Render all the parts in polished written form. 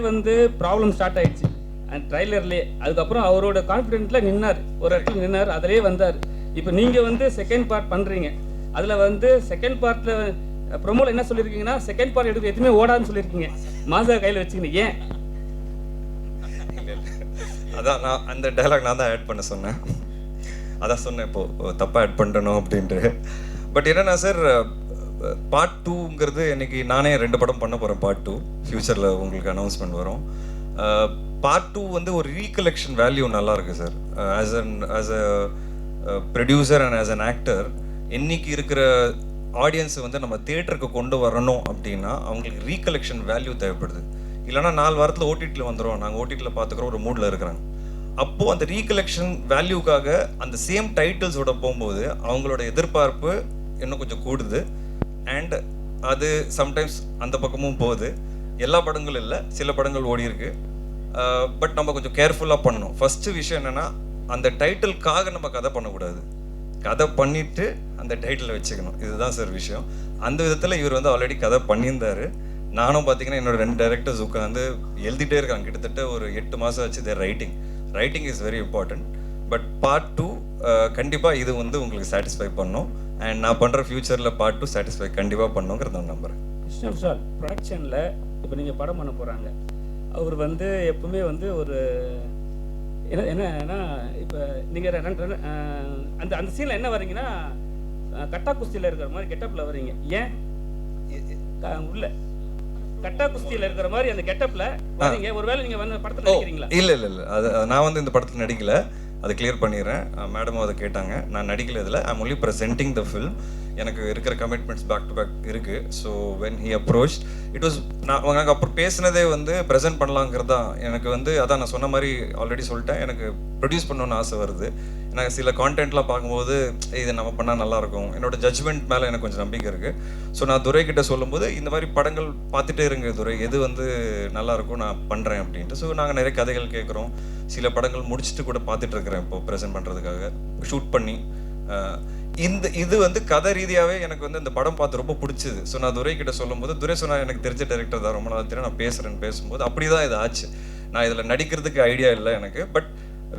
வந்து problem start ஆயிடுச்சு அந்த ட்ரைலர்லேயே. அதுக்கப்புறம் அவரோட கான்ஃபிடென்ட்டில் நின்னார், ஒரு இடத்துல நின்னார், அதிலே வந்தார். இப்போ நீங்கள் வந்து செகண்ட் பார்ட் பண்ணுறீங்க. அதில் வந்து செகண்ட் பார்ட்டில் ப்ரொமோவில் என்ன சொல்லியிருக்கீங்கன்னா, செகண்ட் பார்ட் எடுக்க எதுவுமே ஓடாதுன்னு சொல்லியிருக்கீங்க. மாசா கையில் வச்சுக்கிங்க ஏன்? அதான் நான் அந்த டைலாக் நான் தான் ஆட் பண்ண சொன்னேன். அதான் சொன்னேன் இப்போது தப்பாக ஆட் பண்ணணும் அப்படின்ட்டு. பட் என்னன்னா சார், பார்ட் 2ங்கிறது இன்னைக்கு நானே 2 படம் பண்ண போகிறேன். பார்ட் 2 ஃப்யூச்சரில் உங்களுக்கு அனௌன்ஸ்மெண்ட் வரும். பார்ட் 2 வந்து ஒரு ரீகலெக்ஷன் வேல்யூ நல்லா இருக்குது sir. As a producer and as an actor, இன்னைக்கு இருக்கிற ஆடியன்ஸை வந்து நம்ம தியேட்டருக்கு கொண்டு வரணும் அப்படின்னா அவங்களுக்கு ரீகலெக்ஷன் வேல்யூ தேவைப்படுது. இல்லைனா 4 வாரத்தில் ஓடிடியில் வந்துடும், நாங்கள் ஓடிடியில் பார்த்துக்குறோம் ஒரு மூடில் இருக்கிறாங்க. அப்போது அந்த ரீகலெக்ஷன் வேல்யூக்காக அந்த சேம் டைட்டில்ஸோட போகும்போது அவங்களோட எதிர்பார்ப்பு இன்னும் கொஞ்சம் கூடுது. அண்ட் அது சம்டைம்ஸ் அந்த பக்கமும் போகுது. எல்லா படங்களும் இல்லை, சில படங்கள் ஓடி இருக்கு. பட் நம்ம கொஞ்சம் கேர்ஃபுல்லாக பண்ணணும். ஃபஸ்ட்டு விஷயம் என்னென்னா, அந்த டைட்டிலுக்காக நம்ம கதை பண்ணக்கூடாது. கதை பண்ணிவிட்டு அந்த டைட்டிலை வச்சுக்கணும். இதுதான் சார் விஷயம். அந்த விதத்தில் இவர் வந்து ஆல்ரெடி கதை பண்ணியிருந்தார். நானும் பார்த்தீங்கன்னா என்னோட 2 டைரக்டர்ஸ் உட்காந்து எழுதிட்டே இருக்காங்க. கிட்டத்தட்ட ஒரு 8 மாதம் ஆச்சு there writing is very important. But part 2 கண்டிப்பாக இது வந்து உங்களுக்கு சாட்டிஸ்ஃபை பண்ணும். அண்ட் நான் பண்ணுற ஃப்யூச்சரில் பார்ட் 2 சாட்டிஸ்ஃபை கண்டிப்பாக பண்ணுங்கிறத நான் நம்புகிறேன். கிருஷ்ணன் சார் ப்ரொடக்ஷனில் இப்போ நீங்கள் படம் பண்ண போகிறாங்க. அவர் வந்து எப்பவுமே வந்து ஒரு என்னன்னா இப்போ நீங்கள் அந்த அந்த சீனில் என்ன வரீங்கன்னா, கட்டா குஸ்தியில் இருக்கிற மாதிரி கெட்டப்பில் வரீங்க. ஏன் உள்ள கட்டா குஸ்தியில் இருக்கிற மாதிரி அந்த கெட்டப்பில் வரீங்க? ஒருவேளை நீங்கள் வந்து படத்தில் நடிக்கிறீங்களா? இல்லை அது நான் வந்து இந்த படத்தில் நடிக்கலை. அதை கிளியர் பண்ணிடுறேன். மேடமும் அதை கேட்டாங்க. நான் நடிக்கல இதில். I am only presenting the film. எனக்கு இருக்கிற கமிட்மெண்ட்ஸ் பேக் டு பேக் இருக்குது. So when he approach it was, நாங்கள் அப்புறம் பேசினதே வந்து ப்ரெசென்ட் பண்ணலாங்கிறது தான். எனக்கு வந்து அதான் நான் சொன்ன மாதிரி ஆல்ரெடி சொல்லிட்டேன், எனக்கு ப்ரொடியூஸ் பண்ணணும்னு ஆசை வருது. எனக்கு சில கான்டென்ட்லாம் பார்க்கும்போது இது நம்ம பண்ணால் நல்லாயிருக்கும். என்னோட ஜட்ஜ்மெண்ட் மேலே எனக்கு கொஞ்சம் நம்பிக்கை இருக்குது. ஸோ நான் துரை கிட்ட சொல்லும்போது இந்த மாதிரி படங்கள் பார்த்துட்டே இருங்க துரை, எது வந்து நல்லாயிருக்கும் நான் பண்ணுறேன் அப்படின்ட்டு. ஸோ நாங்கள் நிறைய கதைகள் கேட்குறோம். சில படங்கள் முடிச்சுட்டு கூட பார்த்துட்டு இருக்கிறேன் இப்போ ப்ரெசென்ட் பண்ணுறதுக்காக ஷூட் பண்ணி. இது வந்து கதை ரீதியாகவே எனக்கு வந்து இந்த படம் பார்த்து ரொம்ப பிடிச்சிது. ஸோ நான் துரை கிட்ட சொல்லும்போது துரை சொன்னால் எனக்கு தெரிஞ்ச டைரக்டர் தான், ரொம்ப நாள் தெரியும், நான் பேசும்போது அப்படி தான் இது ஆச்சு. நான் இதில் நடிக்கிறதுக்கு ஐடியா இல்லை எனக்கு. பட்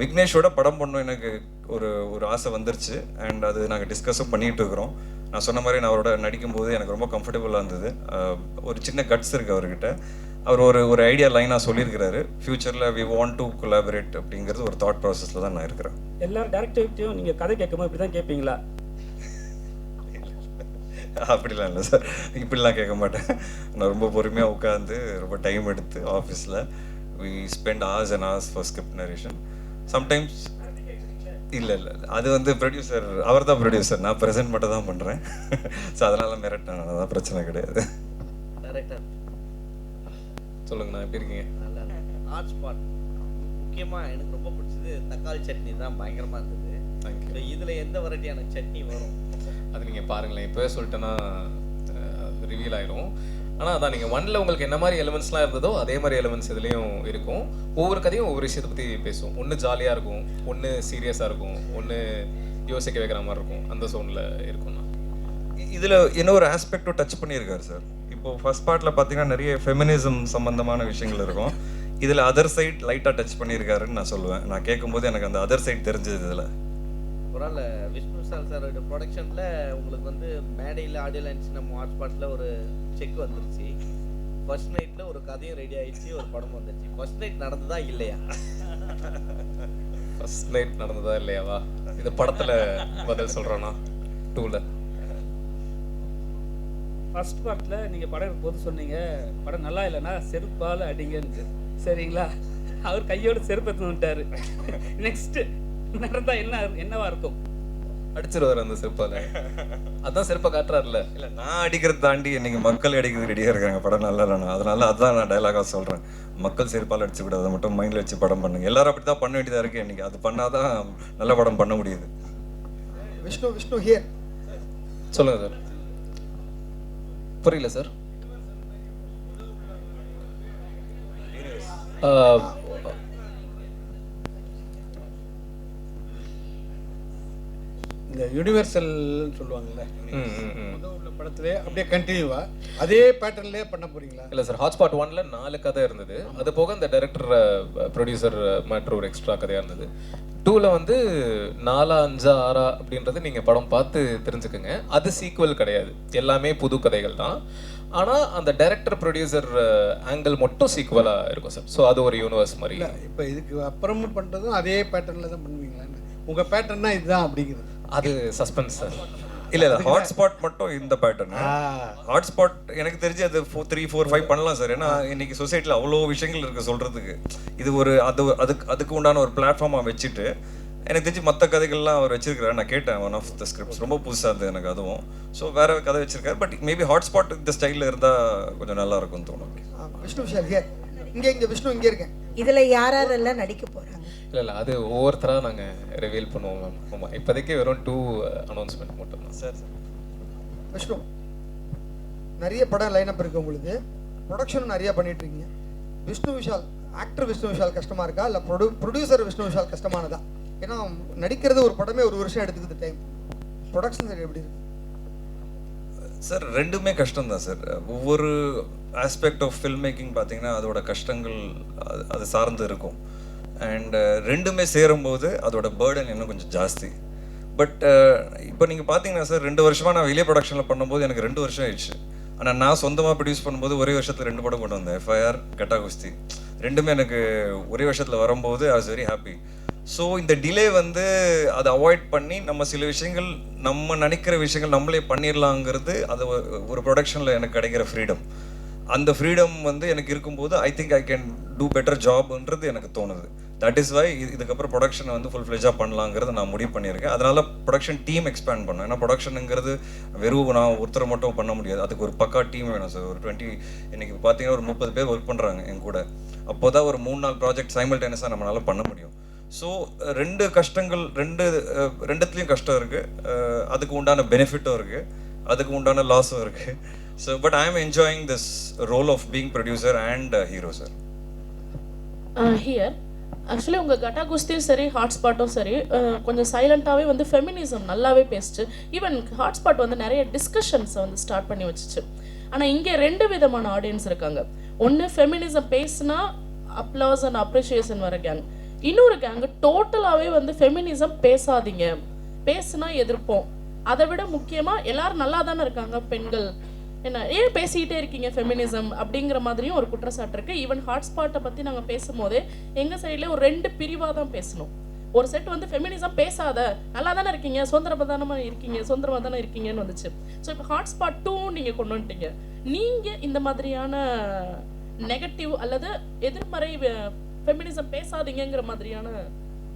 விக்னேஷோட படம் பண்ணணும் எனக்கு ஒரு ஆசை வந்துருச்சு. அண்ட் அது நாங்கள் டிஸ்கஸும் பண்ணிகிட்டு இருக்கிறோம். நான் சொன்ன மாதிரி நான் அவரோட நடிக்கும்போது எனக்கு ரொம்ப கம்ஃபர்டபுளாக இருந்தது. ஒரு சின்ன கட்ஸ் இருக்குது அவர்கிட்ட. அவர் ஒரு ஐடியா லைனாக சொல்லியிருக்கிறாரு. ஃப்யூச்சரில் வி வாண்ட் டு கொலாபரேட் அப்படிங்கிறது ஒரு தாட் ப்ராசஸில் தான் நான் இருக்கிறேன். எல்லா டேரக்டர்கிட்டையும் நீங்கள் கதை கேட்கும்போது இப்படி தான் கேட்பீங்களா? அப்படிலாம் இல்லை சார், இப்படிலாம் கேட்க மாட்டேன். நான் ரொம்ப பொறுமையாக உட்காந்து ரொம்ப டைம் எடுத்து ஆஃபீஸில் we spend hours and hours for script narration. Sometimes இல்லை அது வந்து ப்ரொடியூசர், அவர் தான் ப்ரொடியூசர், நான் ப்ரெசென்ட் மட்டும் தான் பண்ணுறேன். ஸோ அதனால் மிரட்டினேன், அதான் பிரச்சனை கிடையாது. டைரக்டர் சொல்லுங்கண்ணா, எப்படி இருக்கீங்க? நல்லா ஆர்ட் ஸ்பாட் முக்கியமாக எனக்கு ரொம்ப பிடிச்சது தக்காளி சட்னி தான், பயங்கரமாக இருந்தது. தேங்க்யூ. இதில் எந்த வெரைட்டியான சட்னி வரும் அது நீங்கள் பாருங்களேன், இப்போவே சொல்லிட்டேன்னா ரிவீல் ஆயிடும். ஆனால் அதான் நீங்கள் 1ல் உங்களுக்கு என்ன மாதிரி எலிமெண்ட்ஸ்லாம் இருந்ததோ அதே மாதிரி எலிமெண்ட்ஸ் இதுலேயும் இருக்கும். ஒவ்வொரு கதையும் ஒவ்வொரு விஷயத்தை பற்றி பேசும். ஒன்று ஜாலியாக இருக்கும், ஒன்று சீரியஸாக இருக்கும், ஒன்று யோசிக்க வைக்கிற மாதிரி இருக்கும். அந்த சோனில் இருக்கும்ண்ணா. இதில் இன்னொரு ஆஸ்பெக்டும் டச் பண்ணியிருக்காரு சார். இப்போது ஃபர்ஸ்ட் பார்ட்டில் பார்த்தீங்கன்னா நிறைய ஃபெமினிசம் சம்மந்தமான விஷயங்கள் இருக்கும். இதில் அதர் சைட் லைட்டாக டச் பண்ணியிருக்காருன்னு நான் சொல்லுவேன். நான் கேட்கும்போது எனக்கு அந்த அதர் சைட் தெரிஞ்சது. இதில் ஒரு ஆள் விஷ்ணு சாரோட ப்ரொடக்ஷனில் உங்களுக்கு வந்து மேடையில் ஆடியோ லைன்ஸ் நம்ம ஹாட்ஸ்பாட்டில் ஒரு செக் வந்துருச்சு. ஃபர்ஸ்ட் நைட்டில் ஒரு கதையும் ரெடி ஆகிடுச்சு, ஒரு படம் வந்துருச்சு. ஃபர்ஸ்ட் நைட் நடந்ததா இல்லையா? ஃபர்ஸ்ட் நைட் நடந்ததா இல்லையாவா? இது படத்தில் பதில் சொல்கிறோன்னா 2ல் ஃபர்ஸ்ட் பார்ட்டில் நீங்கள் படம் போது சொன்னீங்க படம் நல்லா இல்லைன்னா செருப்பால் அடிங்கன்னு. சரிங்களா? அவர் கையோடு செருப்பு எடுத்து வந்துட்டார். நெக்ஸ்ட்டு நடந்தால் என்னவா இருக்கும்? அடிச்சிருவார் அந்த செருப்பால். அதான் செருப்பை காட்டுறாருல. இல்லை, நான் அடிக்கிறத தாண்டி இன்னைக்கு மக்கள் அடிக்கிறது ரெடியாக இருக்காங்க படம் நல்லா இல்லைண்ணா. அதனால அதுதான் நான் டைலாகாக சொல்கிறேன். மக்கள் செருப்பால் அடிச்சுக்கூடாது, அதை மட்டும் மைண்டில் வச்சு படம் பண்ணுங்க. எல்லாரும் அப்படி தான் பண்ண வேண்டியதாக இருக்குது. இன்னைக்கு அது பண்ணாதான் நல்ல படம் பண்ண முடியுது. விஷ்ணு ஹியர். சொல்லுங்கள் சார். புரியல சார். இந்த யூனிவர்சல்னு சொல்லுவாங்கல்ல, உள்ள படத்திலே அப்படியே கண்டினியூவா அதே பேட்டர்ன்லேயே பண்ண போறீங்களா? இல்லை சார், ஹாட்ஸ்பாட் 1ல 4 கதை இருந்தது. அது போக இந்த டைரக்டர் ப்ரொடியூசர் மற்றும் ஒரு எக்ஸ்ட்ரா கதையாக இருந்தது. 2ல வந்து 4, 5, 6 அப்படின்றது நீங்கள் படம் பார்த்து தெரிஞ்சுக்குங்க. அது சீக்குவல் கிடையாது, எல்லாமே புது கதைகள் தான். ஆனால் அந்த டைரக்டர் ப்ரொடியூசர் ஆங்கிள் மட்டும் சீக்குவலாக இருக்கும் சார். ஸோ அது ஒரு யூனிவர்ஸ் மாதிரி. இல்லை, இப்போ இதுக்கு அப்புறமும் பண்ணுறதும் அதே பேட்டர்னில் தான் பண்ணுவீங்களான்னு, உங்கள் பேட்டர்னா இதுதான் அப்படிங்கிறது. அது சஸ்பென்ஸ் சார். இல்லை ஹாட்ஸ்பாட் மட்டும் இந்த பேட்டர்ன். ஹாட்ஸ்பாட் எனக்கு தெரிஞ்சு அது 3, 4, 5 பண்ணலாம் சார். ஏன்னா இன்னைக்கு சொசைட்டியில் அவ்வளோ விஷயங்கள் இருக்குது சொல்கிறதுக்கு. இது ஒரு அதுக்கு உண்டான ஒரு பிளாட்ஃபார்மாக வச்சுட்டு எனக்கு தெரிஞ்சு மற்ற கதைகள்லாம் அவர் வச்சிருக்கிறாரு. நான் கேட்டேன் ஒன் ஆஃப் த ஸ்கிரிப்ட்ஸ், ரொம்ப புதுசாக இருந்தது எனக்கு அதுவும். ஸோ வேற கதை வச்சிருக்காரு. பட் மேபி ஹாட்ஸ்பாட் இந்த ஸ்டைலில் இருந்தால் கொஞ்சம் நல்லா இருக்கும்னு தோணும். விஷ்ணு விஷால் ஹியர். இங்கே விஷ்ணு இங்கே இருக்கேன். இதில் யாரெல்லாம் நடிக்க போகிறாங்க? இல்லை அது ஒவ்வொருத்தராக நாங்கள் ரிவீல் பண்ணுவோம் மேம். ஆமாம், இப்போதைக்கு வெறும் 2 அனௌன்ஸ்மெண்ட் மட்டும் தான் சார். விஷ்ணு, நிறைய படம் லைனப் இருக்கு உங்களுக்கு, ப்ரொடக்ஷன் நிறைய பண்ணிட்டு இருக்கீங்க. விஷ்ணு விஷால் ஆக்டர் விஷ்ணு விஷால் கஷ்டமா இருக்கா, இல்லை ப்ரொடியூசர் விஷ்ணு விஷால் கஷ்டமானதா? ஏன்னா நடிக்கிறது ஒரு படமே 1 வருஷம் எடுத்துக்குது டைம். ப்ரொடக்ஷன் சைடு எப்படி இருக்கு சார்? ரெண்டுமே கஷ்டம் தான் சார். ஒவ்வொரு ஆஸ்பெக்ட் ஆஃப் ஃபில்ம் மேக்கிங் பார்த்தீங்கன்னா அதோட கஷ்டங்கள் அது சார்ந்து இருக்கும். அண்ட் ரெண்டுமே சேரும்போது அதோட பேர்டன் இன்னும் கொஞ்சம் ஜாஸ்தி. பட் இப்போ நீங்கள் பார்த்தீங்கன்னா சார், 2 வருஷமாக நான் வெளியே ப்ரொடக்ஷனில் பண்ணும்போது எனக்கு 2 வருஷம் ஆயிடுச்சு. ஆனால் நான் சொந்தமாக ப்ரொடியூஸ் பண்ணும்போது ஒரே வருஷத்தில் 2 படம் கொண்டு வந்தேன். FIR, கட்டா குஸ்தி ரெண்டுமே எனக்கு ஒரே வருஷத்தில் வரும்போது I was very happy. So இந்த டிலே வந்து அதை அவாய்ட் பண்ணி நம்ம சில விஷயங்கள் நம்ம நினைக்கிற விஷயங்கள் நம்மளே பண்ணிடலாங்கிறது அது ஒரு ப்ரொடக்ஷனில் எனக்கு கிடைக்கிற ஃப்ரீடம். அந்த ஃப்ரீடம் வந்து எனக்கு இருக்கும்போது I think I can do better ஜாப்ன்றது எனக்கு தோணுது. தட் இஸ் வை இதுக்கப்புறம் ப்ரொடக்ஷனை வந்து ஃபுல் ஃப்ளெஜாக பண்ணலாங்கிறத நான் முடிவு பண்ணியிருக்கேன். அதனால ப்ரொடக்ஷன் டீம் எக்ஸ்பேண்ட் பண்ணேன். ஏன்னா ப்ரொடக்ஷனுங்கிறது வெறும் நான் ஒருத்தரை மட்டும் பண்ண முடியாது, அதுக்கு ஒரு பக்கா டீம் வேணும் சார். ஒரு 20 இன்னைக்கு பார்த்தீங்கன்னா ஒரு 30 பேர் ஒர்க் பண்ணுறாங்க என் கூட. அப்போ தான் ஒரு 3-4 ப்ராஜெக்ட் சைமல்டேனியஸாக நம்மளால பண்ண முடியும். ஸோ 2 கஷ்டங்கள், ரெண்டுத்துலேயும் கஷ்டம் இருக்குது, அதுக்கு உண்டான பெனிஃபிட்டும் இருக்குது, அதுக்கு உண்டான லாஸும் இருக்குது. So but I am enjoying this role of being producer and hero sir. Here actually உங்கள் கட்டா குஸ்தியும் சரி ஹாட்ஸ்பாட்டும் சரி கொஞ்சம் சைலண்ட்டாகவே வந்து ஃபெமினிசம் நல்லாவே பேசிச்சு. ஈவன் ஹாட்ஸ்பாட் வந்து நிறைய டிஸ்கஷன்ஸை வந்து ஸ்டார்ட் பண்ணி வச்சுச்சு. ஆனால் இங்கே 2 விதமான ஆடியன்ஸ் இருக்காங்க. ஒன்று ஃபெமினிசம் பேசுனா அப்ளாஸ் அண்ட் அப்ரிஷியேஷன் வர கேங். இன்னொரு கேங்கு டோட்டலாகவே வந்து ஃபெமினிசம் பேசாதீங்க, பேசுனா எதிர்ப்போம், அதை விட முக்கியமாக எல்லாரும் நல்லா தானே இருக்காங்க பெண்கள், என்ன ஏன் பேசிக்கிட்டே இருக்கீங்க ஃபெமினிசம் அப்படிங்கிற மாதிரியும் ஒரு குற்றச்சாட்டு இருக்குது. ஈவன் ஹாட்ஸ்பாட்டை பற்றி நாங்கள் பேசும்போதே எங்கள் சைட்லேயே ஒரு 2 பிரிவாக தான் பேசணும். ஒரு செட் வந்து ஃபெமினிசம் பேசாத, நல்லா தானே இருக்கீங்க, சுதந்திரமாக தானே இருக்கீங்கன்னு வந்துச்சு. ஸோ இப்போ ஹாட்ஸ்பாட் 2 நீங்கள் கொண்டு வந்துட்டீங்க. நீங்கள் இந்த மாதிரியான நெகட்டிவ் அல்லது எதிர்மறை ஃபெமினிசம் பேசாதீங்கிற மாதிரியான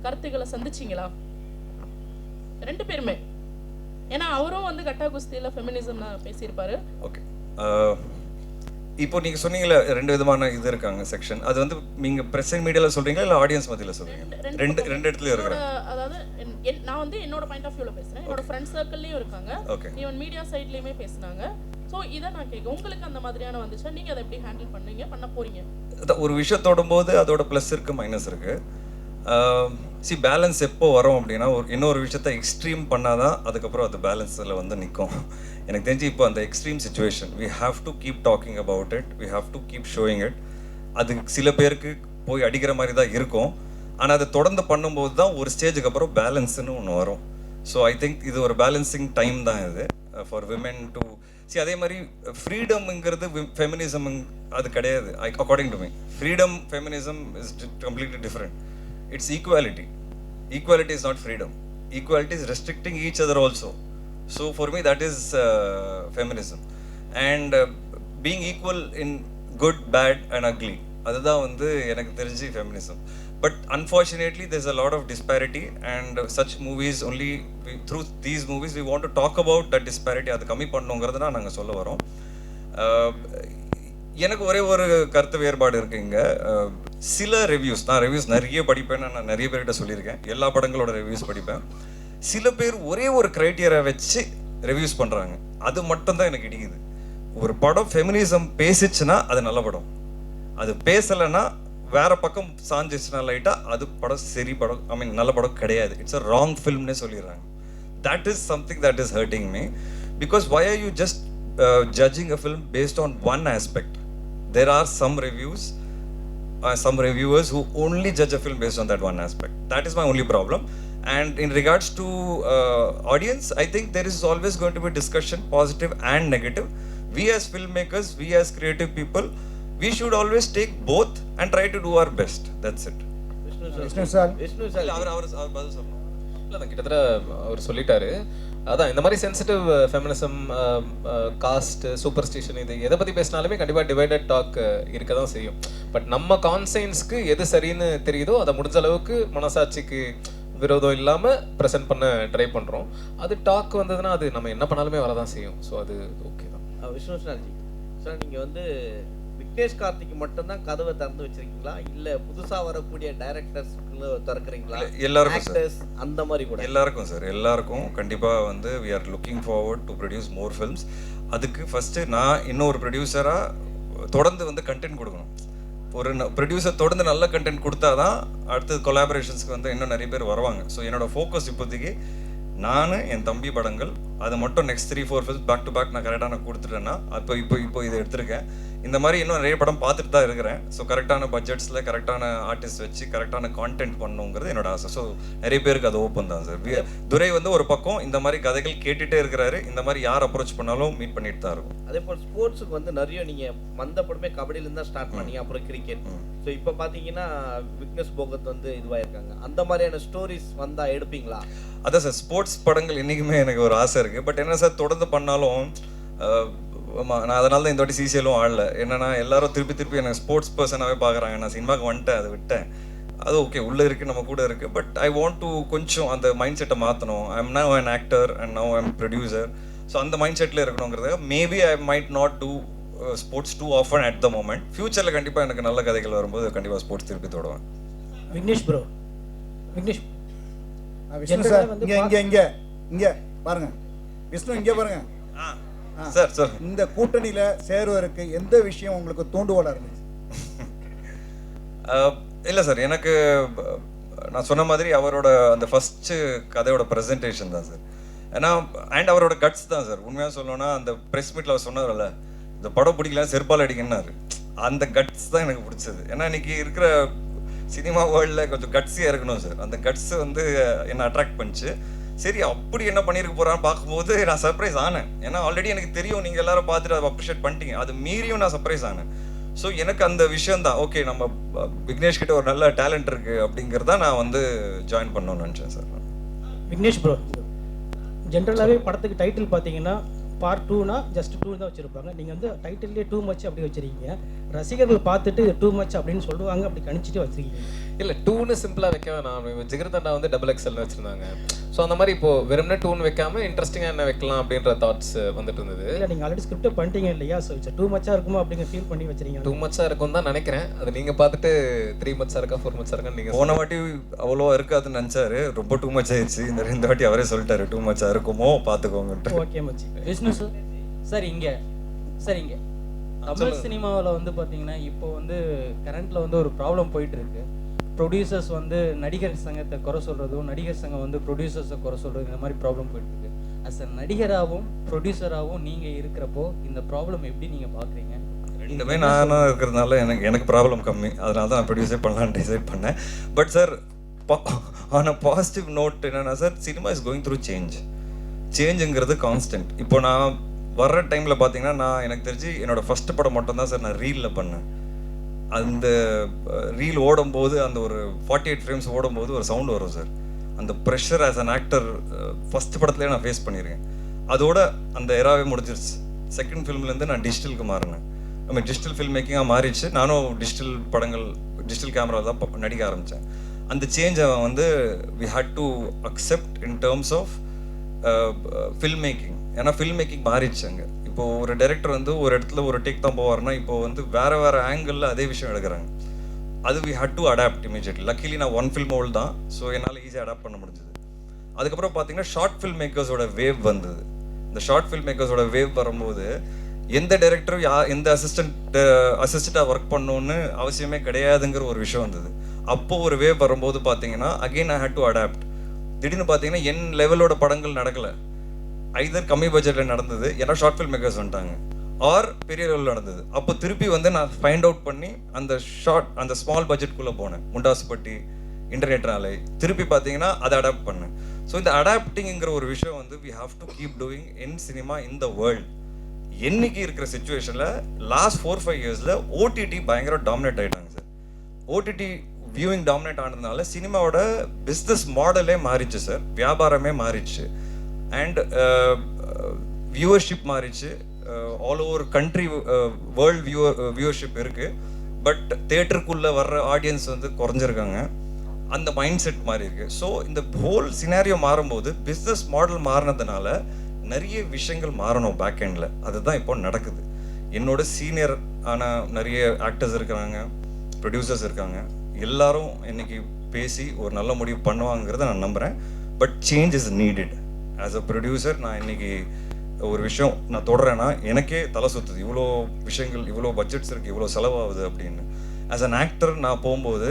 கருத்துக்களை சந்திச்சிங்களா 2 பேருமே? ஏன்னா அவரும் வந்து கட்டா குஸ்தியில் ஃபெமினிசம் பேசியிருப்பாரு. ஓகே, இப்போ நீங்கள் சொன்னீங்களே 2 விதமான இது இருக்காங்க செக்ஷன். அது வந்து நீங்கள் ப்ரெஸ் அண்ட் மீடியாவில் சொல்கிறீங்களா இல்லை ஆடியன்ஸ் மத்தியில் சொல்கிறீங்க? ரெண்டு இடத்துலையும் இருக்கிறாங்க. அதாவது நான் வந்து என்னோட பாயிண்ட் ஆஃப் வியூவில் பேசுகிறேன், என்னோட ஃப்ரெண்ட்ஸ் சர்க்கிள்லையும் இருக்காங்க, ஈவன் மீடியா சைட்லேயுமே பேசுனாங்க. ஸோ இதை நான் கேட்க, உங்களுக்கு அந்த மாதிரியான வந்துச்சா, நீங்கள் அதை எப்படி ஹேண்டில் பண்ணீங்க, பண்ண போறீங்க? ஒரு விஷயத்தோடும் போது அதோட ப்ளஸ் இருக்குது, மைனஸ் இருக்குது. பேலன்ஸ் எப்போ வரும் அப்படின்னா, இன்னொரு விஷயத்த எக்ஸ்ட்ரீம் பண்ணாதான் அதுக்கப்புறம் அது பேலன்ஸில் வந்து நிற்கும். எனக்கு தெரிஞ்சு இப்போ அந்த extreme situation we have to keep talking about it, we have to keep showing it. அது சில பேருக்கு போய் அடிக்கிற மாதிரி தான் இருக்கும். ஆனால் அதை தொடர்ந்து பண்ணும்போது தான் ஒரு ஸ்டேஜுக்கு அப்புறம் பேலன்ஸ்னு ஒன்று வரும். ஸோ ஐ திங்க் இது ஒரு பேலன்சிங் டைம் தான் இது ஃபார் விமென் டு அதே மாதிரி ஃப்ரீடம்ங்கிறது ஃபெமினிசம் அது கிடையாது. According to me freedom feminism is completely different. It's equality. Equality is not freedom. Equality is restricting each other also. So for me that is feminism. And being equal in good, bad and ugly. அதுதான் வந்து எனக்கு தெரிஞ்சு feminism. But unfortunately there's a lot of disparity and such movies only through these movies we want to talk about that disparity. அது கம்மி பண்ணணுங்கிறது தான் நாங்கள் சொல்ல வரோம். எனக்கு ஒரே ஒரு கருத்து வேறுபாடு இருக்குங்க. சில ரிவ்யூஸ், நான் ரிவ்யூஸ் நிறைய படிப்பேன், நான் நிறைய பேர்கிட்ட சொல்லியிருக்கேன், எல்லா படங்களோட ரிவ்யூஸ் படிப்பேன். சில பேர் ஒரே ஒரு க்ரைட்டீரியா வச்சு ரிவ்யூஸ் பண்ணுறாங்க, அது மட்டும்தான் எனக்கு இடிக்குது. ஒரு படம் ஃபெமினிசம் பேசிச்சுன்னா அது நல்ல படம், அது பேசலைன்னா வேற பக்கம் சாஞ்சிச்சுன்னா லைட்டாக அது படம் சரி படம், நல்ல படம் கிடையாது, இட்ஸ் அ ராங் ஃபில்ம்னே சொல்லிடுறாங்க. that is something that is hurting me, because why are you just judging a film based on one aspect? There are some reviewers who only judge a film based on that one aspect. That is my only problem. And in regards to audience, I think there is always going to be discussion, positive and negative. We as filmmakers, we as creative people, we should always take both and try to do our best. That's it. Vishnu sir அவர் பதில் சொல்லணும். இல்லை அதான் கிட்டத்தட்ட அவர் சொல்லிட்டாரு. அதான் இந்த மாதிரி சென்சிட்டிவ் ஃபெமினிசம், காஸ்ட், சூப்பர் ஸ்டிஷன், இது எதை பற்றி பேசினாலுமே கண்டிப்பாக டிவைடட் டாக் இருக்க தான் செய்யும். பட் நம்ம கான்சைன்ஸ்க்கு எது சரின்னு தெரியுதோ அதை முடிஞ்ச அளவுக்கு மனசாட்சிக்கு விரோதம் இல்லாமல் ப்ரெசென்ட் பண்ண ட்ரை பண்ணுறோம். அது டாக் வந்ததுன்னா அது நம்ம என்ன பண்ணாலுமே வரதான் செய்யும். ஸோ அது ஓகே தான். விஷ்ணு சார்ஜி சார், நீங்கள் வந்து விக்னேஷ் கார்த்திக்கு மட்டும்தான் கதவை திறந்து வச்சிருக்கீங்களா, இல்லை புதுசாக வரக்கூடிய டைரக்டர்ஸ்க்கு திறக்கிறீங்களா? எல்லாருக்கும் சார், அந்த மாதிரி கூட எல்லாருக்கும் சார், எல்லாருக்கும் கண்டிப்பாக வந்து we are looking forward to produce more films. அதுக்கு ஃபஸ்ட்டு நான் இன்னொரு ப்ரொடியூசராக தொடர்ந்து வந்து கண்டென்ட் கொடுக்கணும். ஒரு ப்ரொடியூசர் தொடர்ந்து நல்ல கண்டென்ட் கொடுத்தா தான் அடுத்தது கொலாபரேஷன்ஸ்க்கு வந்து இன்னும் நிறைய பேர் வருவாங்க. ஸோ என்னோடய ஃபோக்கஸ் இப்போதைக்கு நான் என் தம்பி படங்கள், அது மட்டும் next 3-4 films back to back நான் கரெக்டாக நான் கொடுத்துட்டேன்னா இப்போ இதை எடுத்திருக்கேன். இந்த மாதிரி இன்னும் நிறைய படம் பார்த்துட்டு தான் இருக்கிறேன். ஸோ கரெக்டான பட்ஜெட்ஸில் கரெக்டான ஆர்டிஸ்ட் வச்சு கரெக்டான கான்டென்ட் பண்ணணுங்கிறது என்னோட ஆசை. ஸோ நிறைய பேருக்கு அது ஓப்பன் தான் சார். துரை வந்து ஒரு பக்கம் இந்த மாதிரி கதைகள் கேட்டுகிட்டே இருக்கிறாரு. இந்த மாதிரி யார் அப்ரோச் பண்ணாலும் மீட் பண்ணிட்டு தான் இருக்கும். அதே போல் ஸ்போர்ட்ஸுக்கு வந்து நிறைய நீங்கள் வந்த படமே கபடியிலேருந்து தான் ஸ்டார்ட் பண்ணீங்க, அப்புறம் கிரிக்கெட். ஸோ இப்போ பார்த்தீங்கன்னா விக்னேஷ் போகத் வந்து இதுவாக இருக்காங்க. அந்த மாதிரியான ஸ்டோரிஸ் வந்தால் எடுப்பீங்களா? அதான் சார், ஸ்போர்ட்ஸ் படங்கள் என்றைக்குமே எனக்கு ஒரு ஆசை இருக்குது. பட் என்ன சார், தொடர்ந்து பண்ணாலும் நான் அதனால தான் இந்த வாட்டி சிசிஎலும் ஆடல. என்னன்னா எல்லாரும் திருப்பி எனக்கு ஸ்போர்ட்ஸ் பர்சனாகவே பார்க்குறாங்க. நான் சினிமாவுக்கு வந்துட்டேன், அதை விட்டேன். அது ஓகே, உள்ளே இருக்குது, நம்ம கூட இருக்குது. பட் ஐ வாண்ட் டு கொஞ்சம் அந்த மைண்ட் செட்டை மாற்றணும். I am now an actor and now I am producer. So அந்த மைண்ட் செட்டில் இருக்கணுங்கிறது maybe I might not do sports too often at the moment. ஃபியூச்சரில் கண்டிப்பாக எனக்கு நல்ல கதைகள் வரும்போது கண்டிப்பாக ஸ்போர்ட்ஸ் திருப்பி தொடுவேன். விக்னேஷ் ப்ரோ, விக்னேஷ் விஷ்ணு சார், இங்கே பாருங்க. விஷ்ணு இங்கே பாருங்க சார். சார், இந்த கூட்டணியில சேருவதற்கு எந்த விஷயம் உங்களுக்கு தூண்டுகோலா இருந்துச்சு? இல்லை சார், எனக்கு நான் சொன்ன மாதிரி அவரோட அந்த ஃபஸ்ட்டு கதையோட ப்ரெசன்டேஷன் தான் சார். ஏன்னா அண்ட் அவரோட கட்ஸ் தான் சார். உண்மையாக சொல்லணும்னா அந்த ப்ரெஸ் மீட்டில் அவர் சொன்னதில்ல, இந்த படம் பிடிக்கல செருப்பால் அடிக்கன்னாரு. அந்த கட்ஸ் தான் எனக்கு பிடிச்சது. ஏன்னா இன்னைக்கு இருக்கிற சினிமா வேர்ல்டில் கொஞ்சம் கட்ஸியாக இருக்கணும் சார். அந்த கட்ஸ் வந்து என்னை அட்ராக்ட் பண்ணிச்சு. சரி, அப்படி என்ன பண்ணியிருக்க போகிறான்னு பார்க்கும்போது நான் சர்ப்ரைஸ் ஆனேன். ஏன்னா ஆல்ரெடி எனக்கு தெரியும், நீங்கள் எல்லாரும் பார்த்துட்டு அதை அப்ரிஷியேட் பண்ணிட்டீங்க. அது மீறியும் நான் சர்ப்ரைஸ் ஆனேன். ஸோ எனக்கு அந்த விஷயம் தான் ஓகே, நம்ம விக்னேஷ் கிட்ட ஒரு நல்ல டேலண்ட் இருக்குது அப்படிங்கிறத நான் வந்து ஜாயின் பண்ணணும்னு நினச்சேன் சார். விக்னேஷ் ப்ரோ, ஜென்ரலாகவே படத்துக்கு டைட்டில் பார்த்தீங்கன்னா பார்ட் 2னா ஜஸ்ட் 2 தான் வச்சுருப்பாங்க. நீங்கள் வந்து டைட்டில்லே டூ மச் அப்படி வச்சுருக்கீங்க. ரசிகர்கள் பார்த்துட்டு டூ மச் அப்படின்னு சொல்லுவாங்க, அப்படி கணிச்சிட்டு வச்சுருக்கீங்க. இல்லை, 2ன்னு சிம்பிளாக வைக்க வேணாம். ஜிகர்தண்டா வந்து XXL வச்சுருந்தாங்க. ஸோ அந்த மாதிரி இப்போ வெறும்னே 2ன்னு வைக்காம இன்ட்ரெஸ்டிங்காக என்ன வைக்கலாம் அப்படின்ற தாட்ஸ் வந்துட்டு இருந்தது. இல்லை, நீங்கள் ஆல்ரெடி ஸ்கிரிப்டை பண்ணிட்டீங்க இல்லையா? ஸோ இட்ஸ் டூ மச்சாக இருக்குமோ அப்படிங்க ஃபீல் பண்ணி வச்சுருக்கீங்க. 2 மச்சாக இருக்கும் தான் நினைக்கிறேன். அது நீங்கள் பார்த்துட்டு 3 மச்சாக இருக்கா 4 மச்சாக இருக்கான்னு நீங்கள் போன வாட்டி அவ்வளோவா இருக்காதுன்னு நினச்சாரு. ரொம்ப டூ மச் ஆயிடுச்சு. இந்த வாட்டி அவரே சொல்லிட்டாரு டூ மச்சாக இருக்குமோ பார்த்துக்கோங்கன்ட்டு. ஓகே மச்சி. விஷ்ணு சார் இங்கே தமிழ் சினிமாவில் வந்து பார்த்தீங்கன்னா இப்போ வந்து கரண்ட்டில் வந்து ஒரு ப்ராப்ளம் போயிட்டு இருக்கு. ப்ரொடியூசர்ஸ் வந்து நடிகர் சங்கத்தை குறை சொல்கிறதும், நடிகர் சங்கம் வந்து ப்ரொடியூசர்ஸை குறை சொல்கிறது, இந்த மாதிரி ப்ராப்ளம் போயிட்டு இருக்கு. அஸ் அ நடிகராகவும் ப்ரொடியூசராகவும் நீங்கள் இருக்கிறப்போ இந்த ப்ராப்ளம் எப்படி நீங்கள் பார்க்குறீங்க? ரெண்டுமே நானாக இருக்கிறதுனால எனக்கு ப்ராப்ளம் கம்மி. அதனால தான் நான் ப்ரொடியூஸே பண்ணலான்னு டிசைட் பண்ணேன். But sir, on a positive note என்னென்னா sir, cinema is going through சேஞ்சுங்கிறது கான்ஸ்டன்ட். இப்போ நான் வர்ற டைமில் பார்த்தீங்கன்னா எனக்கு தெரிஞ்சு என்னோடய ஃபஸ்ட்டு படம் மட்டும்தான் சார் நான் ரீலில் பண்ணேன். அந்த ரீல் ஓடும்போது அந்த ஒரு 48 ஃப்ரேம்ஸ் ஓடும்போது ஒரு சவுண்ட் வரும் சார். அந்த pressure as an actor first படத்துலேயே நான் ஃபேஸ் பண்ணியிருக்கேன். அதோட அந்த எராவே முடிஞ்சிருச்சு. செகண்ட் ஃபிலிம்லேருந்து நான் டிஜிட்டலுக்கு மாறினேன். டிஜிட்டல் ஃபில்ம் மேக்கிங்காக மாறிடுச்சு. நானும் டிஜிட்டல் கேமரா தான் நடிக்க ஆரம்பித்தேன். அந்த சேஞ்சை வந்து we had to accept in terms of film making. ஏன்னா ஃபில்ம் மேக்கிங் மாறிடுச்சு. அங்கே இப்போது ஒரு டைரக்டர் வந்து ஒரு இடத்துல ஒரு டேக் தான் போவார்னா இப்போது வந்து வேறு ஆங்கிளில் அதே விஷயம் எடுக்கிறாங்க. அது we had to adapt immediately. Luckily நான் 1 ஃபில்ம் ஓல்டு தான். ஸோ என்னால் ஈஸியாக அடாப்ட் பண்ண முடிஞ்சது. அதுக்கப்புறம் பார்த்தீங்கன்னா ஷார்ட் ஃபில்ம் மேக்கர்ஸோட வேவ் வந்தது. இந்த ஷார்ட் ஃபில்ம் மேக்கர்ஸோட வேவ் வரும்போது எந்த டைரக்டரும் எந்த அசிஸ்டண்ட்டாக ஒர்க் பண்ணணுன்னு அவசியமே கிடையாதுங்கிற ஒரு விஷயம் வந்தது. அப்போது ஒரு வேவ் வரும்போது பார்த்தீங்கன்னா again I had to adapt. திடீர்னு பார்த்தீங்கன்னா என் லெவலோட படங்கள் நடக்கலை. ஐதர் கம்மி பட்ஜெட்டில் நடந்தது, ஏன்னா ஷார்ட் ஃபில்ம் மேக்கர்ஸ் வந்துட்டாங்க, ஆர் பெரிய லெவலில் நடந்தது. அப்போ திருப்பி வந்து நான் ஃபைண்ட் அவுட் பண்ணி அந்த ஸ்மால் பட்ஜெட்குள்ளே போனேன். முண்டாசுப்பட்டி, இன்டர்நெட் நாளை திருப்பி பார்த்தீங்கன்னா அதை அடாப்ட் பண்ணேன். ஸோ இந்த அடாப்டிங்கிற ஒரு விஷயம் வந்து we have to keep doing in cinema in the world. என்னைக்கு இருக்கிற சுச்சுவேஷனில் லாஸ்ட் 4-5 இயர்ஸில் ஓடிடி பயங்கர டாமினேட் ஆகிட்டாங்க சார். ஓடிடி வியூவிங் டாமினேட் ஆனதுனால சினிமாவோட பிஸ்னஸ் மாடலே மாறிச்சு சார், வியாபாரமே மாறிச்சு, அண்ட் வியூவர்ஷிப் மாறிச்சு. All over country world viewership இருக்குது. பட் தேட்டருக்குள்ளே வர்ற ஆடியன்ஸ் வந்து குறைஞ்சிருக்காங்க. அந்த மைண்ட் செட் மாறி இருக்கு. ஸோ இந்த ஹோல் சினாரியோ மாறும்போது பிஸ்னஸ் மாடல் மாறினதுனால நிறைய விஷயங்கள் மாறணும் பேக் எண்டில். அதுதான் இப்போ நடக்குது. என்னோட சீனியர் ஆன நிறைய ஆக்டர்ஸ் இருக்கிறாங்க, ப்ரொடியூசர்ஸ் இருக்காங்க, எல்லாரும் இன்னைக்கு பேசி ஒரு நல்ல முடிவு பண்ணுவாங்கிறத நான் நம்புகிறேன். But change is needed. As a producer நான் இன்னைக்கு ஒரு விஷயம் நான் தொடரேன்னா எனக்கே தலை சுற்றுது. இவ்வளோ விஷயங்கள், இவ்வளோ பட்ஜெட்ஸ் இருக்குது, இவ்வளோ செலவாகுது அப்படின்னு. ஆஸ் அன் ஆக்டர் நான் போகும்போது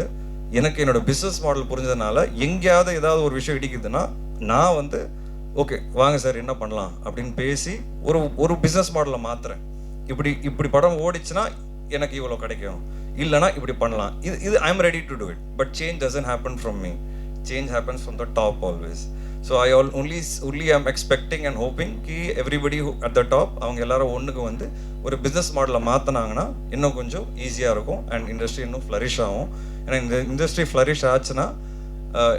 எனக்கு என்னோட பிஸ்னஸ் மாடல் புரிஞ்சதுனால எங்கேயாவது ஏதாவது ஒரு விஷயம் இடிக்குதுன்னா நான் வந்து ஓகே வாங்க சார் என்ன பண்ணலாம் அப்படின்னு பேசி ஒரு பிஸ்னஸ் மாடலை மாற்றுறேன். இப்படி படம் ஓடிச்சுன்னா எனக்கு இவ்வளோ கிடைக்கும், இல்லைனா இப்படி பண்ணலாம். இது I am ready to do it. But change doesn't happen from me, change happens from the top always. So I only am expecting and hoping Ki everybody at the top அவங்க எல்லாரும் ஒன்றுக்கு வந்து ஒரு பிஸ்னஸ் மாடலை மாற்றினாங்கன்னா இன்னும் கொஞ்சம் ஈஸியாக இருக்கும் அண்ட் இண்டஸ்ட்ரி இன்னும் ஃப்ளரிஷ் ஆகும். ஏன்னா இந்த இண்டஸ்ட்ரி ஃப்ளரிஷ் ஆச்சுன்னா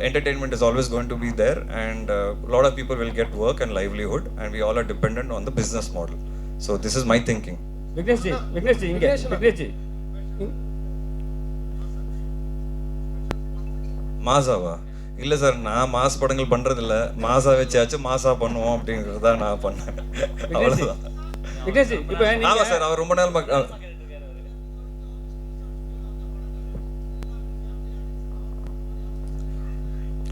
entertainment is always going to be there, and a lot of people will get work and livelihood, and we all are dependent on the business model. So this is my thinking. Vignesh G இங்கே Vignesh G மாசாவா? இல்லை sir, நான் mass படங்கள் பண்ணுறதில்ல. மாசா வச்சாச்சும் மாசா பண்ணுவோம் அப்படிங்கிறது தான் நான் பண்ணேன். அவ்வளோதான். விக்னேஷ் ஜி இப்போ ஆமாம் சார், அவர் ரொம்ப நாள்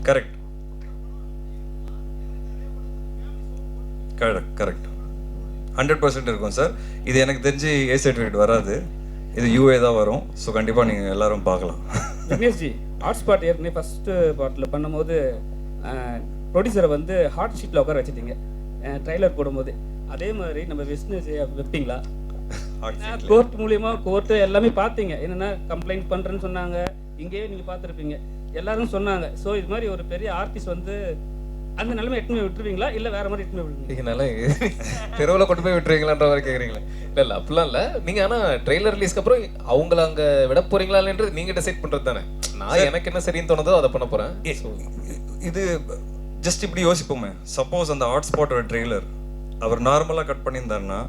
கரெக்ட் 100% இருக்கும் சார். இது எனக்கு தெரிஞ்சு ஏ சர்டிஃபிகேட் வராது, இது யூஏ தான் வரும். ஸோ கண்டிப்பாக நீங்கள் எல்லாரும் பார்க்கலாம். விக்னேஷ் ஜி ஹாட் ஸ்பாட் ஏற்கனவே ஃபஸ்ட்டு பார்ட்டில் பண்ணும்போது ப்ரொடியூசரை வந்து ஹாட் ஷீட்டில் உட்கார வச்சுட்டீங்க ட்ரைலர் போடும்போது. அதே மாதிரி நம்ம விஷ்ணு வைப்பீங்களா? கோர்ட் மூலியமா கோர்ட்டு எல்லாமே பார்த்தீங்க, என்னென்னா கம்ப்ளைண்ட் பண்ணுறேன்னு சொன்னாங்க, இங்கேயே நீங்கள் பார்த்துருப்பீங்க, எல்லாரும் சொன்னாங்க. ஸோ இது மாதிரி ஒரு பெரிய ஆர்டிஸ்ட் வந்து அந்த நிலைமை எட்டுமே விட்டுருவீங்களா, இல்லை வேற மாதிரி எட்டுமே விடுவீங்க? நல்லா தெருவில் கொண்டு போய் விட்டுருவீங்களான்ற மாதிரி கேட்குறீங்களா? இல்லை அப்படிலாம் இல்லை. நீங்கள் ஆனால் ட்ரெய்லர் ரிலீஸ்க்கு அப்புறம் அவங்கள அங்கே விட போறீங்களான்றது நீங்கள் டிசைட் பண்ணுறது தானே. நான் எனக்கு என்ன சரின்னு தோணுதோ அதை பண்ண போகிறேன். இது ஜஸ்ட் இப்படி யோசிப்போமே, சப்போஸ் அந்த ஹாட் ஸ்பாட்டோட ட்ரெய்லர் அவர் நார்மலாக கட் பண்ணியிருந்தாருன்னா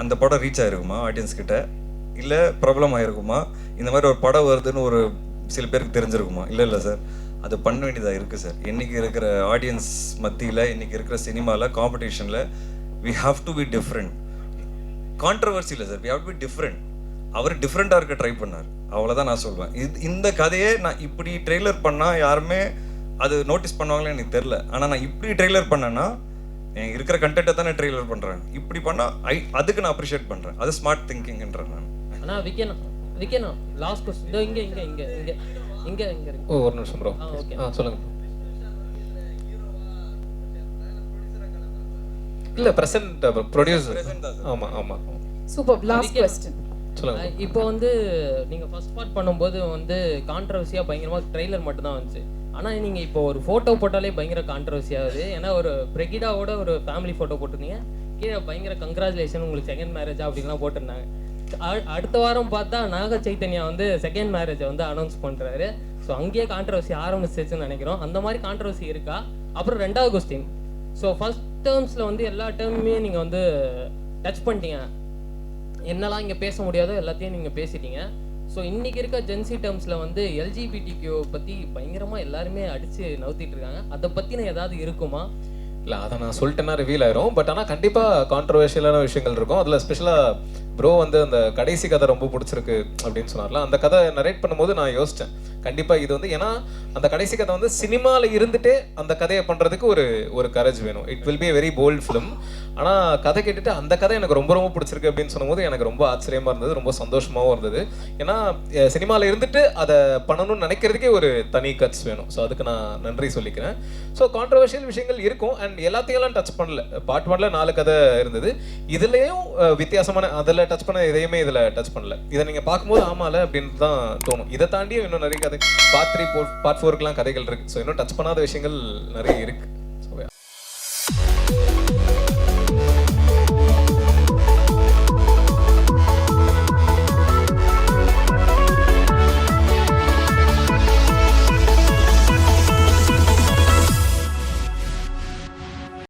அந்த படம் ரீச் ஆகிருக்குமா ஆடியன்ஸ் கிட்ட, இல்லை ப்ராப்ளம் ஆகிருக்குமா? இந்த மாதிரி ஒரு படம் வருதுன்னு ஒரு சில பேருக்கு தெரிஞ்சிருக்குமா? இல்லை சார், அது பண்ண வேண்டியதாக இருக்குது சார். இன்றைக்கி இருக்கிற ஆடியன்ஸ் மத்தியில், இன்றைக்கி இருக்கிற சினிமாவில், காம்படிஷனில் we have to be different. Controversy இல்லை sir, we have to be different. அவர் டிஃப்ரெண்ட்டாக இருக்க ட்ரை பண்ணார், அவ்வளோதான் நான் சொல்வேன். இந்த கதையே நான் இப்படி ட்ரெய்லர் பண்ணால் யாருமே அது நோட்டீஸ் பண்ணுவாங்களே எனக்கு தெரில. ஆனால் நான் இப்படி ட்ரெய்லர் பண்ணேன்னா இருக்கிற கண்டென்ட்டை தானே ட்ரெய்லர் பண்ணுறேன். இப்படி பண்ணால் அதுக்கு நான் அப்ரிஷியேட் பண்ணுறேன். அது ஸ்மார்ட் திங்கிங்ன்றேன் நான். ஆனால் விக்கணும் லாஸ்ட் கொஸ்டின் இதோ இங்கே இருக்கு. ஓ ஒரு நிமிஷம் ப்ரோ. ஓகே சொல்லுங்க. இல்லை பிரசன்ட் ப்ரொடியூசர். ஆமாம் சூப்பர். லாஸ்ட் கொஸ்டின் சொல்லுங்க. இப்போ வந்து நீங்கள் ஃபர்ஸ்ட் பார்ட் பண்ணும்போது வந்து கான்ட்ரவர்சியாக பயங்கரமாக ட்ரெய்லர் மட்டும் தான் வந்துச்சு. ஆனால் நீங்கள் இப்போ ஒரு ஃபோட்டோ போட்டாலே பயங்கர கான்ட்ரவர்சி ஆகுது. ஏன்னா ஒரு பிரெகிடாவோட ஒரு ஃபேமிலி ஃபோட்டோ போட்டிருந்தீங்க, கீழே பயங்கர கங்க்ராச்சுலேஷன் உங்களுக்கு செகண்ட் மேரேஜா அப்படின்லாம் போட்டிருந்தாங்க. அடுத்த வாரம் பார்த்தா நாக சைத்தன்யா வந்து செகண்ட் மேரேஜை வந்து அனௌன்ஸ் பண்ணுறாரு. ஸோ அங்கேயே கான்ட்ரவர்சி ஆரம்பிச்சிச்சுன்னு நினைக்கிறோம். அந்த மாதிரி கான்ட்ரவர்சி இருக்கா? அப்புறம் ரெண்டாவது கொஸ்டின், ஸோ ஃபர்ஸ்ட் டேர்ம்ஸில் வந்து எல்லா டேர்முமே நீங்கள் வந்து டச் பண்ணிட்டீங்க, என்னெல்லாம் இங்கே பேச முடியாதோ எல்லாத்தையும் நீங்கள் பேசிட்டீங்க. ஸோ இன்றைக்கி இருக்க ஜென்சி டேர்ம்ஸில் வந்து எல்ஜிபிடிக்யூ பற்றி பயங்கரமாக எல்லாருமே அடித்து நவுத்திட்டு இருக்காங்க. அதை பற்றின ஏதாவது இருக்குமா? இல்லை அதை நான் சொல்லிட்டேன்னா ரிவீல் ஆயிரும். பட் ஆனால் கண்டிப்பாக கான்ட்ரவர்ஷியலான விஷயங்கள் இருக்கும். அதில் ஸ்பெஷலாக ப்ரோ வந்து அந்த கடைசி கதை ரொம்ப பிடிச்சிருக்கு அப்படின்னு சொன்னார்ல, அந்த கதை நரேட் பண்ணும்போது நான் யோசித்தேன் கண்டிப்பாக இது வந்து, ஏன்னா அந்த கடைசி கதை வந்து சினிமாவில் இருந்துட்டே அந்த கதையை பண்ணுறதுக்கு ஒரு கரேஜ் வேணும். It will be very bold film. ஆனால் கதை கேட்டுட்டு அந்த கதை எனக்கு ரொம்ப ரொம்ப பிடிச்சிருக்கு அப்படின்னு சொன்னபோது எனக்கு ரொம்ப ஆச்சரியமாக இருந்தது, ரொம்ப சந்தோஷமாகவும் இருந்தது. ஏன்னா சினிமாவில் இருந்துட்டு அதை பண்ணணும்னு நினைக்கிறதுக்கே ஒரு தனி கட்ஸ் வேணும். ஸோ அதுக்கு நான் நன்றி சொல்லிக்கிறேன். ஸோ கான்ட்ரவர்ஷியல் விஷயங்கள் இருக்கும் அண்ட் எல்லாத்தையும் டச் பண்ணல. பார்ட் 1ல 4 கதை இருந்தது, இதுலேயும் வித்தியாசமான அதில் டச் பண்ண எதையுமே இதில் டச் பண்ணல. இதை நீங்கள் பார்க்கும்போது ஆமால அப்படின்னு தான் தோணும். இதை தாண்டியும் இன்னும் நிறைய கதை பார்ட் 3 பார்ட் 4க்குலாம் கதைகள் இருக்குது. ஸோ இன்னும் டச் பண்ணாத விஷயங்கள் நிறைய இருக்குது.